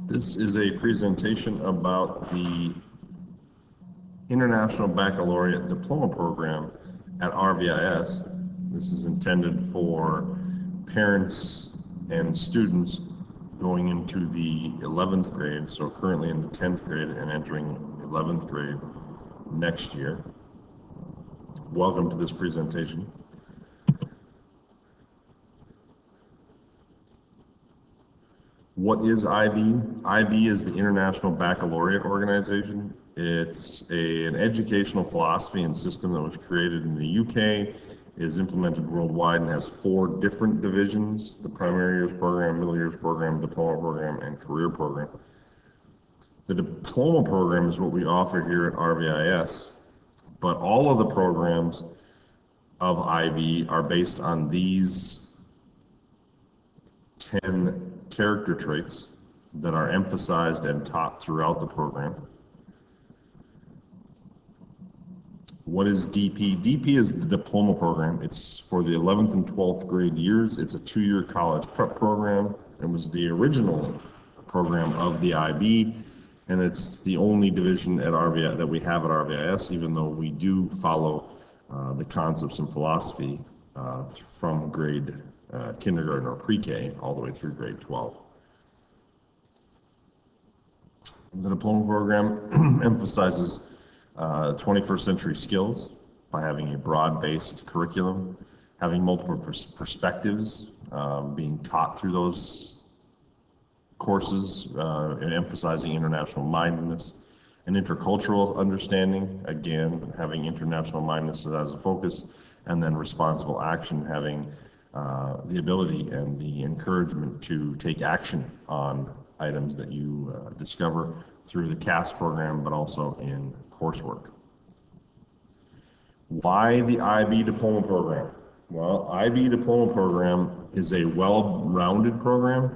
This is a presentation about the International Baccalaureate Diploma Program at RVIS. This is intended for parents and students going into the 11th grade, so currently in the 10th grade and entering 11th grade next year. Welcome to this presentation. What is IB? IB is the International Baccalaureate Organization. It's an educational philosophy and system that was created in the UK, is implemented worldwide, and has 4 different divisions: the primary years program, middle years program, diploma program, and career program. The diploma program is what we offer here at RVIS, but all of the programs of IB are based on these 10 character traits that are emphasized and taught throughout the program. What is DP? DP is the diploma program. It's for the 11th and 12th grade years. It's a 2-year college prep program. It was the original program of the IB, and it's the only division at RVIS that we have at RVIS, even though we do follow the concepts and philosophy from grade kindergarten or pre-K all the way through grade 12. The diploma program emphasizes 21st century skills by having a broad-based curriculum, having multiple perspectives being taught through those courses, and emphasizing international mindedness and intercultural understanding, again having international mindedness as a focus, and then responsible action, having the ability and the encouragement to take action on items that you discover through the CAS program, but also in coursework. Why the IB Diploma Program? Well, IB Diploma Program is a well-rounded program.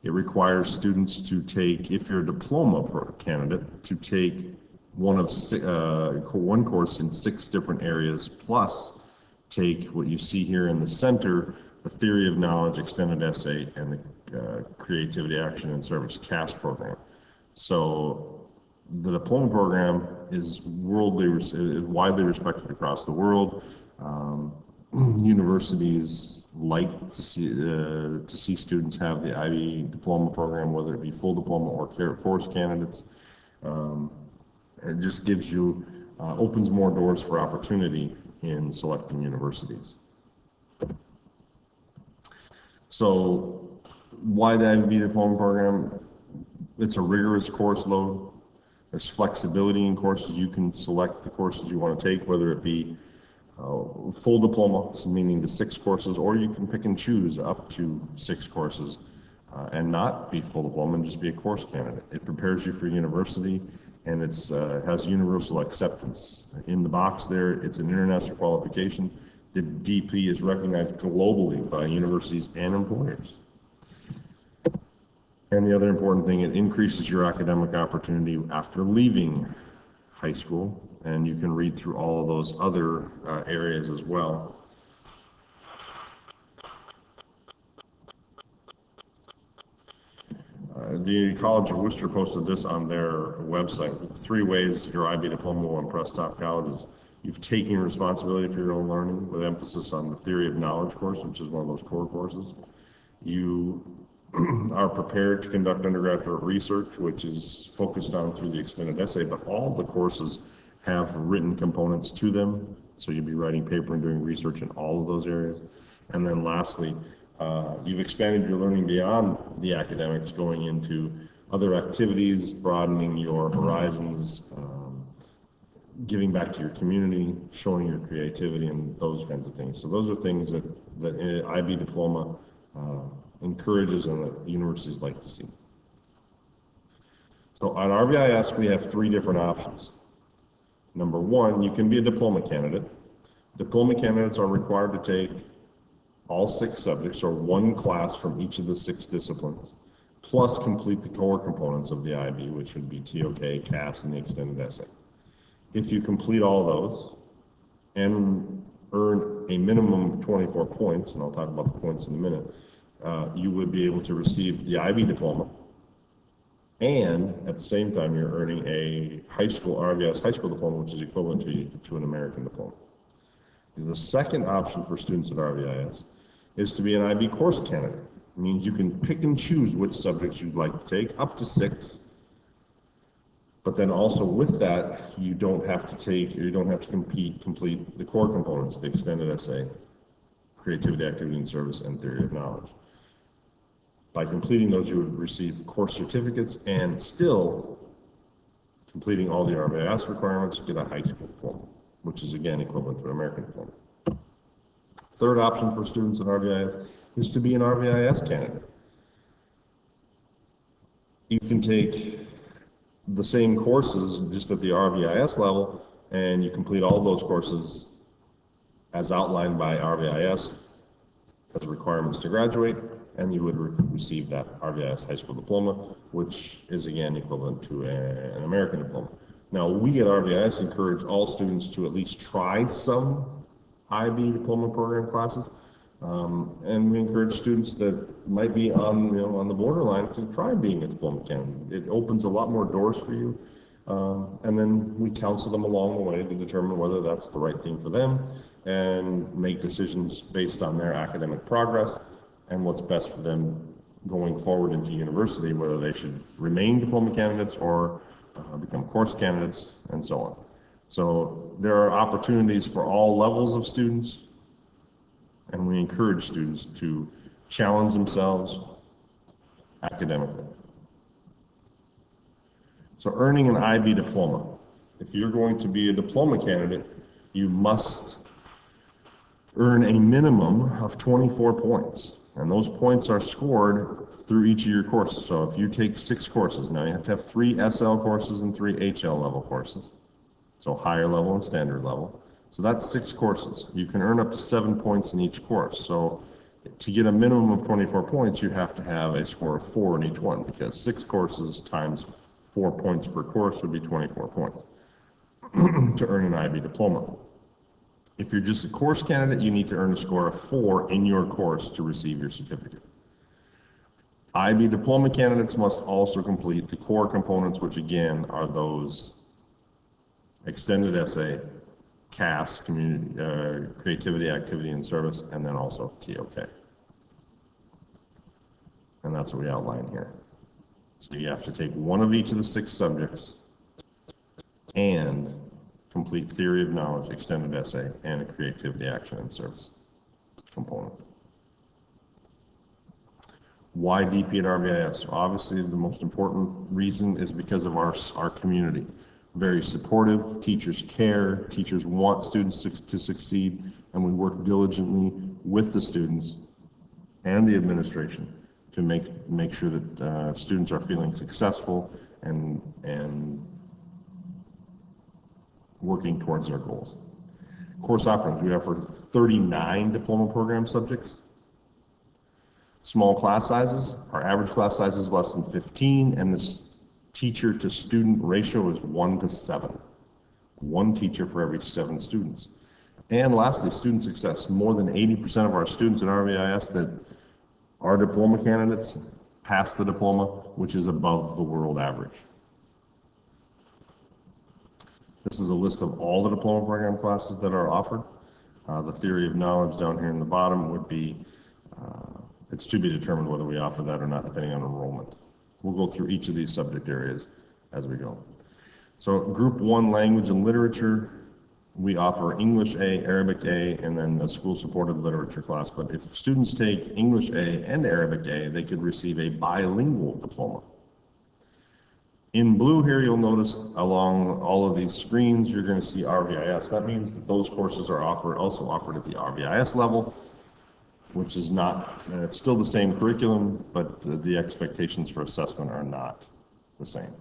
It requires students to take, if you're a diploma candidate, to take one course in 6 different areas, plus take what you see here in the center, the Theory of Knowledge, Extended Essay, and the Creativity, Action, and Service CAS program. So the diploma program is widely respected across the world. Universities like to see students have the IB Diploma Program, whether it be full diploma or course candidates. It just gives you, opens more doors for opportunity in selecting universities. So why the IB Diploma Program? It's a rigorous course load. There's flexibility in courses. You can select the courses you want to take, whether it be full diploma, so meaning the 6 courses, or you can pick and choose up to 6 courses and not be full diploma and just be a course candidate. It prepares you for university, and it has universal acceptance. In the box there, it's an international qualification. The DP is recognized globally by universities and employers. And the other important thing, it increases your academic opportunity after leaving high school, and you can read through all of those other areas as well. The College of Worcester posted this on their website. 3 ways your IB diploma will impress top colleges. You've taken responsibility for your own learning, with emphasis on the Theory of Knowledge course, which is one of those core courses. You are prepared to conduct undergraduate research, which is focused on through the extended essay, but all the courses have written components to them, so you'll be writing paper and doing research in all of those areas. And then lastly, you've expanded your learning beyond the academics, going into other activities, broadening your horizons, giving back to your community, showing your creativity, and those kinds of things. So those are things that IB Diploma encourages and that universities like to see. So at RVIS, we have 3 different options. Number 1, you can be a diploma candidate. Diploma candidates are required to take all 6 subjects, or 1 class from each of the 6 disciplines, plus complete the core components of the IB, which would be TOK, CAS, and the extended essay. If you complete all those and earn a minimum of 24 points, and I'll talk about the points in a minute, you would be able to receive the IB diploma, And at the same time, you're earning a high school RVIS high school diploma, which is equivalent to an American diploma. The second option for students at RVIS is to be an IB course candidate. It means you can pick and choose which subjects you'd like to take, up to 6. But then also with that, you don't have to complete the core components, the extended essay, creativity, activity, and service, and theory of knowledge. By completing those, you would receive course certificates, and still completing all the RVIS requirements, you get a high school diploma, which is again equivalent to an American diploma. Third option for students at RVIS is to be an RVIS candidate. You can take the same courses just at the RVIS level, and you complete all those courses as outlined by RVIS as requirements to graduate, and you would receive that RVIS high school diploma, which is again equivalent to an American diploma. Now, we at RVIS encourage all students to at least try some IB Diploma Program classes, and we encourage students that might be on the borderline to try being a diploma candidate. It opens a lot more doors for you, and then we counsel them along the way to determine whether that's the right thing for them and make decisions based on their academic progress and what's best for them going forward into university, whether they should remain diploma candidates or become course candidates, and so on. So there are opportunities for all levels of students, and we encourage students to challenge themselves academically. So earning an IB diploma. If you're going to be a diploma candidate, you must earn a minimum of 24 points. And those points are scored through each of your courses. So if you take 6 courses, now you have to have 3 SL courses and 3 HL level courses. So higher level and standard level. So that's 6 courses. You can earn up to 7 points in each course. So to get a minimum of 24 points, you have to have a score of 4 in each one, because 6 courses times 4 points per course would be 24 points to earn an IB diploma. If you're just a course candidate, you need to earn a score of 4 in your course to receive your certificate. IB diploma candidates must also complete the core components, which again are those extended essay, CAS, creativity, activity, and service, and then also TOK. And that's what we outline here. So you have to take one of each of the 6 subjects and complete theory of knowledge, extended essay, and a creativity, action, and service component. Why DP at RVIS? Obviously, the most important reason is because of our community. Very supportive, teachers care, teachers want students to succeed, and we work diligently with the students and the administration to make sure that students are feeling successful and working towards their goals. Course offerings, we offer 39 diploma program subjects. Small class sizes, our average class size is less than 15, and the teacher to student ratio is 1 to 7. 1 teacher for every 7 students. And lastly, student success. More than 80% of our students at RVIS that are diploma candidates pass the diploma, which is above the world average. This is a list of all the diploma program classes that are offered. The theory of knowledge down here in the bottom would be, it's to be determined whether we offer that or not, depending on enrollment. We'll go through each of these subject areas as we go. So Group 1 Language and Literature, we offer English A, Arabic A, and then a school-supported literature class. But if students take English A and Arabic A, they could receive a bilingual diploma. In blue here, you'll notice along all of these screens, you're going to see RVIS. That means that those courses are also offered at the RVIS level, which is not, it's still the same curriculum, but the expectations for assessment are not the same.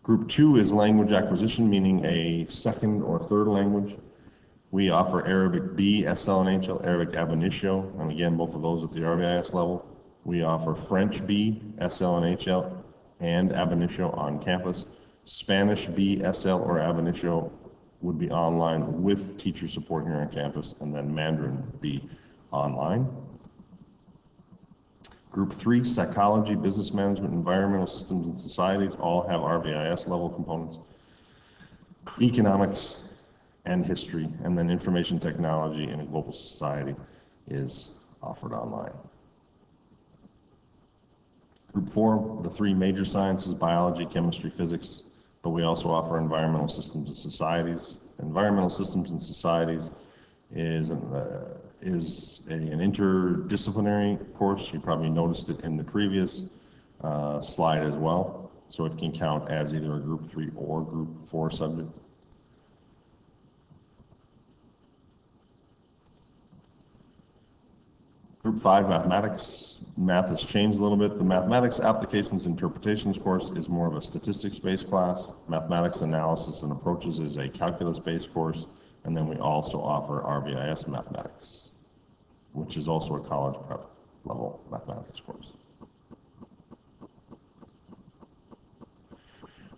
Group 2 is language acquisition, meaning a second or third language. We offer Arabic B, SL and HL, Arabic ab initio, and again, both of those at the RVIS level. We offer French B, SL and HL, and ab initio on campus. Spanish B, SL, or ab initio would be online with teacher support here on campus, and then Mandarin B online. Group 3, psychology, business management, environmental systems and societies, all have RVIS level components. Economics and history, and then information technology in a global society is offered online. Group 4, the 3 major sciences, biology, chemistry, physics, but we also offer environmental systems and societies. Environmental systems and societies is an interdisciplinary course. You probably noticed it in the previous slide as well. So it can count as either a Group 3 or Group 4 subject. Group 5, mathematics. Math has changed a little bit. The mathematics applications interpretations course is more of a statistics-based class. Mathematics analysis and approaches is a calculus-based course. And then we also offer RVIS mathematics, which is also a college prep level mathematics course.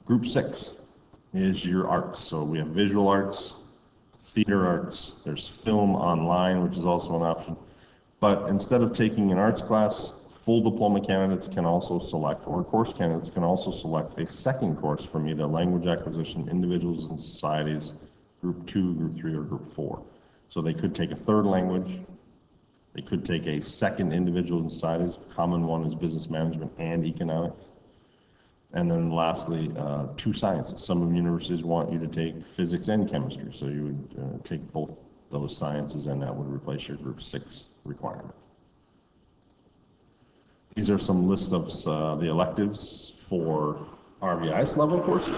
Group 6 is your arts. So we have visual arts, theater arts, there's film online, which is also an option. But instead of taking an arts class, full diploma candidates can also select, or course candidates can also select a second course from either language acquisition, individuals and societies, Group 2, Group 3, or Group 4. So they could take a third language, they could take a second individuals and societies, common one is business management and economics. And then lastly, 2 sciences. Some universities want you to take physics and chemistry, so you would take both those sciences, and that would replace your Group 6 requirement. These are some lists of the electives for RVIS level courses.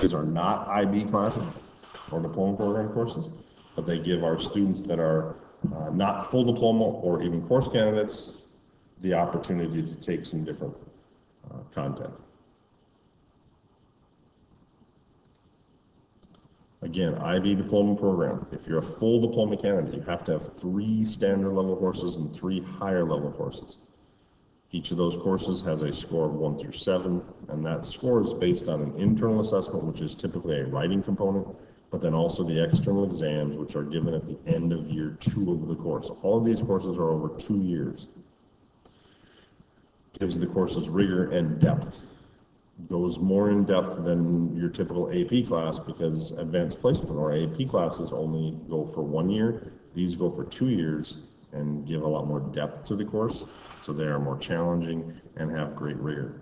These are not IB classes or diploma program courses, but they give our students that are not full diploma or even course candidates the opportunity to take some different content. Again, IB Diploma Program. If you're a full diploma candidate, you have to have 3 standard level courses and 3 higher level courses. Each of those courses has a score of 1 through 7, and that score is based on an internal assessment, which is typically a writing component, but then also the external exams, which are given at the end of year 2 of the course. All of these courses are over 2 years. Gives the courses rigor and depth. Goes more in depth than your typical AP class, because advanced placement or AP classes only go for 1 year. These go for 2 years and give a lot more depth to the course, so they are more challenging and have great rigor.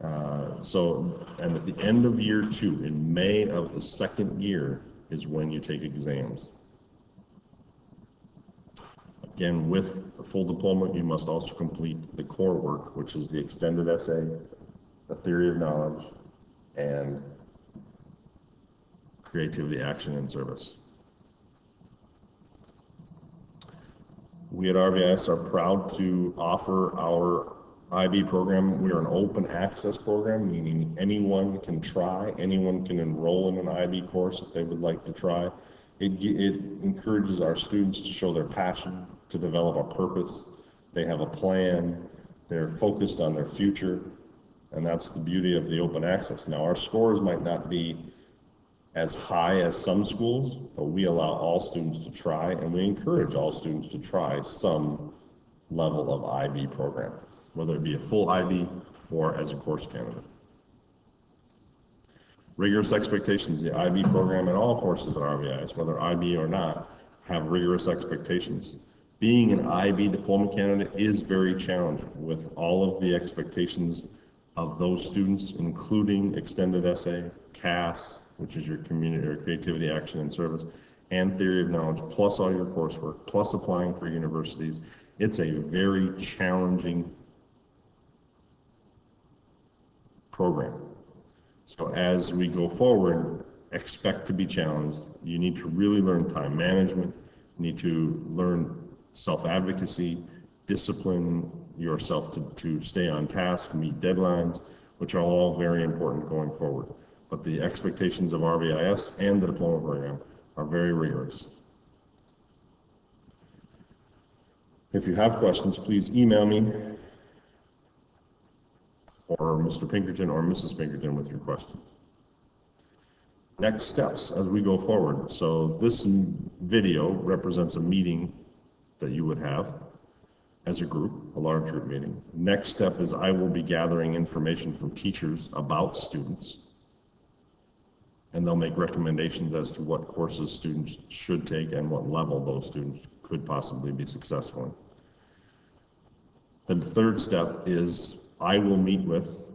And at the end of year 2, in May of the 2nd year, is when you take exams. Again, with a full diploma, you must also complete the core work, which is the extended essay, the theory of knowledge, and creativity, action, and service. We at RVIS are proud to offer our IB program. We are an open access program, meaning anyone can try, anyone can enroll in an IB course if they would like to try. It encourages our students to show their passion, to develop a purpose. They have a plan, they're focused on their future, and that's the beauty of the open access. Now, our scores might not be as high as some schools, but we allow all students to try, and we encourage all students to try some level of IB program, whether it be a full IB or as a course candidate. Rigorous expectations. The IB program and all courses at RVIS, whether IB or not, have rigorous expectations. Being an IB diploma candidate is very challenging, with all of the expectations of those students, including extended essay, CAS, which is your community or creativity, action, and service, and theory of knowledge, plus all your coursework, plus applying for universities. It's a very challenging program. So as we go forward, expect to be challenged. You need to really learn time management. You need to learn self-advocacy, discipline yourself to stay on task, meet deadlines, which are all very important going forward. But the expectations of RVIS and the diploma program are very rigorous. If you have questions, please email me or Mr. Pinkerton or Mrs. Pinkerton with your questions. Next steps as we go forward. So this video represents a meeting that you would have. as a group, a large group meeting. Next step is I will be gathering information from teachers about students, and they'll make recommendations as to what courses students should take and what level those students could possibly be successful in. Then the third step is I will meet with,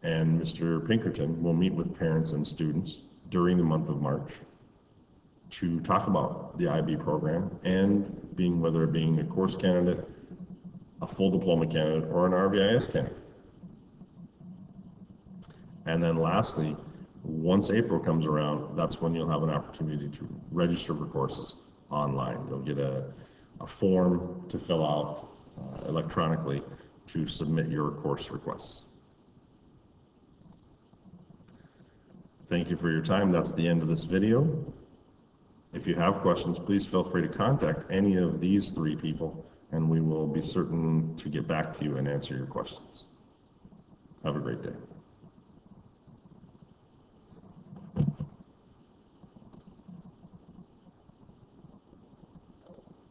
and Mr. Pinkerton will meet with parents and students during the month of March to talk about the IB program and whether it being a course candidate, a full diploma candidate, or an RVIS candidate. And then lastly, once April comes around, that's when you'll have an opportunity to register for courses online. You'll get a form to fill out electronically to submit your course requests. Thank you for your time. That's the end of this video. If you have questions, please feel free to contact any of these three people, and we will be certain to get back to you and answer your questions. Have a great day.